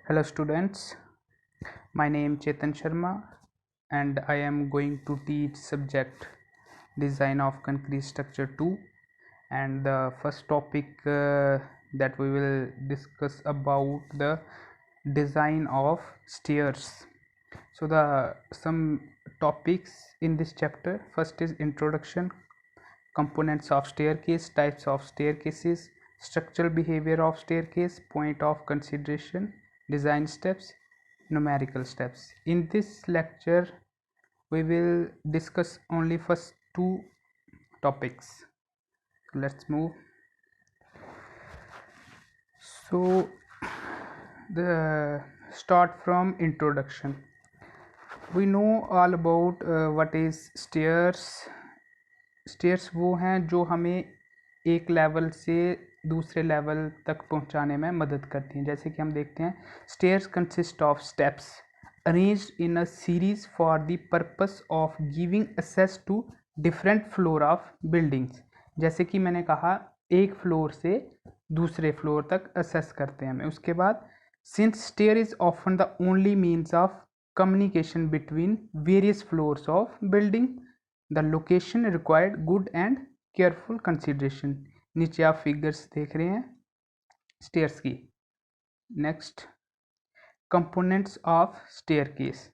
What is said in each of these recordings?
Hello students, my name Chetan Sharma and I am going to teach subject design of concrete structure 2, and the first topic that we will discuss about the design of stairs. So the some topics in this chapter: first is introduction, components of staircase, types of staircases, structural behavior of staircase, point of consideration, design steps, numerical steps. In this lecture we will discuss only first two topics. Let's move. So the start from introduction. We know all about what is stairs. Stairs वो हैं जो हमें एक level से दूसरे level तक पहुंचाने में मदद करती हैं। जैसे कि हम देखते हैं, stairs consist of steps arranged in a series for the purpose of giving access to different floor of buildings. जैसे कि मैंने कहा, एक फ्लोर से दूसरे फ्लोर तक एक्सेस करते हैं हमें। उसके बाद, since stair is often the only means of communication between various floors of building, the location required good and careful consideration. नीचे आप फिगर्स देख रहे हैं स्टेयर्स की। Next, components of staircase.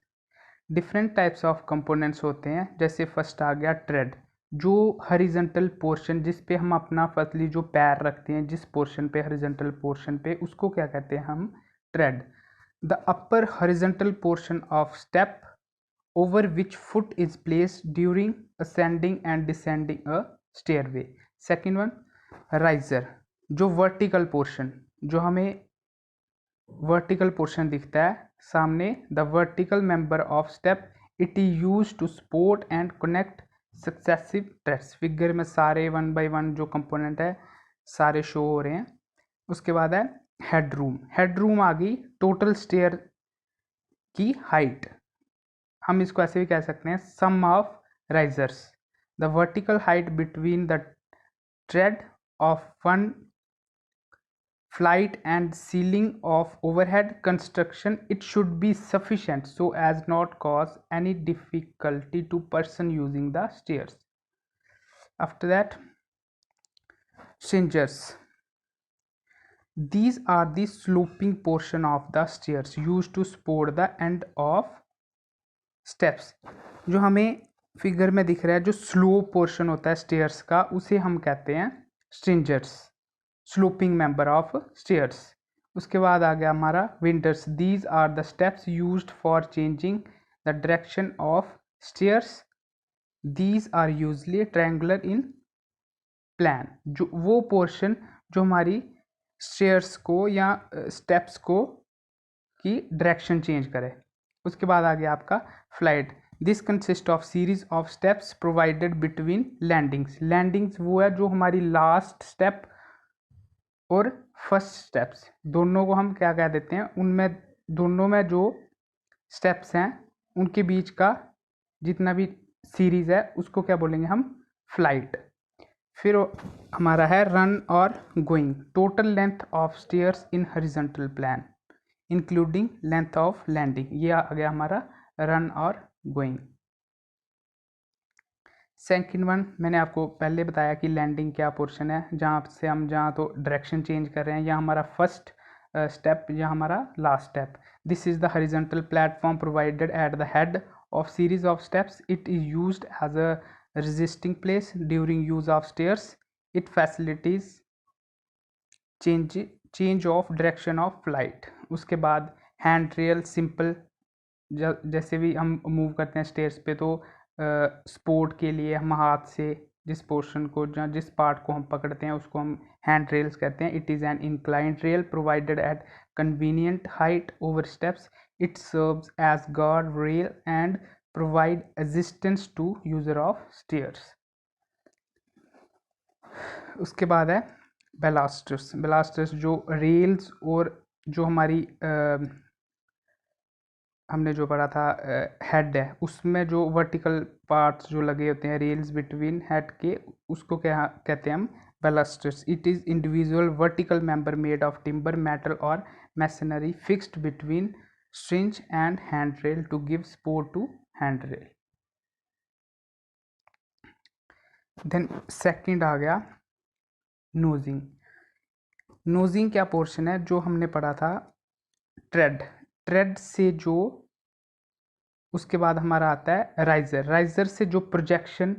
Different types of components होते हैं। जैसे first आ गया ट्रेड, जो हॉरिजॉन्टल पोर्शन जिस पे हम अपना पतली जो पैर रखते हैं, जिस पोर्शन पे, हॉरिजॉन्टल पोर्शन पे, उसको क्या कहते हैं हम? Trade. The upper horizontal portion of step over which foot is placed during ascending and descending a stairway. Second one, riser, जो vertical portion, जो हमें vertical portion दिखता है सामने, the vertical member of step, it is used to support and connect successive treads. Figure में सारे 1 by 1 जो component है सारे शो हो रहे हैं। उसके बाद है हेडरूम। हेडरूम आ गई टोटल स्टेयर की हाइट। हम इसको ऐसे भी कह सकते हैं, sum of risers, the vertical height between the tread of one flight and ceiling of overhead construction, it should be sufficient so as not cause any difficulty to person using the stairs. After that, stringers, these are the sloping portion of the stairs used to support the end of steps. जो हमें figure में दिख रहा है, जो slope portion होता है stairs का, उसे हम कहते हैं stringers, sloping member of stairs. उसके बाद आ गया हमारा winders. These are the steps used for changing the direction of stairs. These are usually triangular in plan, जो वो पोर्शन जो हमारी स्टेयर्स को या स्टेप्स को की डायरेक्शन चेंज करे। उसके बाद आ गया आपका flight. This consist of series of steps provided between landings. Landings वो है जो हमारी लास्ट स्टेप और फर्स्ट स्टेप्स दोनों को हम क्या कह देते हैं, उनमें दोनों में जो स्टेप्स हैं उनके बीच का जितना भी सीरीज है उसको क्या बोलेंगे हम? फ्लाइट। फिर हमारा है रन और going. Total length of stairs in horizontal plan including length of landing. ये आ गया हमारा रन और गोइंग। सेकंड वन, मैंने आपको पहले बताया कि लैंडिंग क्या पोर्शन है, जहाँ से हम जहाँ तो डायरेक्शन चेंज कर रहे हैं, या हमारा फर्स्ट स्टेप या हमारा last step. This is the horizontal platform provided at the head of series of steps. It is used as a resisting place during use of stairs. It facilities change of direction of flight. उसके बाद hand rail, simple, जैसे भी हम move करते हैं stairs पे तो support के लिए हम हाथ से जिस पोर्शन को, जिस पार्ट को हम पकड़ते हैं उसको हम हैंड रेल्स कहते हैं। It is an inclined rail provided at convenient height over steps. It serves as guard rail and provide assistance to user of stairs. उसके बाद है बेलास्टर्स। बेलास्टर्स जो रेल्स और जो हमारी हमने जो पढ़ा था हेड है, उसमें जो वर्टिकल पार्ट्स जो लगे होते हैं रेल्स बिटवीन हेड के, उसको क्या कहते हैं हम? balusters. It is individual vertical member made of timber, metal or masonry fixed between string and handrail to give support to handrail. Then second आ गया नोजिंग. नोजिंग क्या पोर्शन है? जो हमने पढ़ा था ट्रेड से जो उसके बाद हमारा आता है राइजर. राइजर से जो प्रोजेक्शन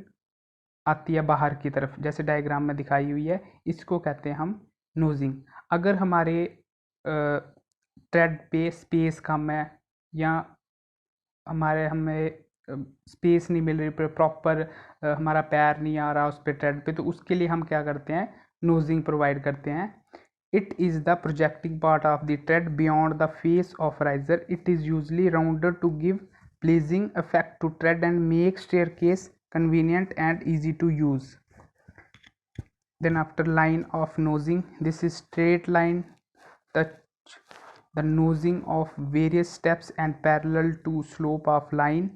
आती है बाहर की तरफ, जैसे डायग्राम में दिखाई हुई है, इसको कहते हैं हम नोजिंग. अगर हमारे ट्रेड पे स्पेस कम है या हमें स्पेस नहीं मिल रही, प्रॉपर हमारा पैर नहीं आ रहा उस पे ट्रेड पे, तो उसके लिए हम क्या करते हैं? नोजिंग प्रोवाइड करते हैं. It is the projecting part of the tread beyond the face of riser. It is usually rounded to give pleasing effect to tread and make staircase convenient and easy to use. Then after line of nosing, this is straight line touch the nosing of various steps and parallel to slope of line.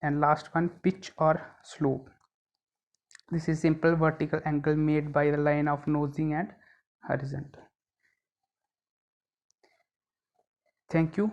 And last one, pitch or slope. This is simple vertical angle made by the line of nosing and horizontal. Thank you.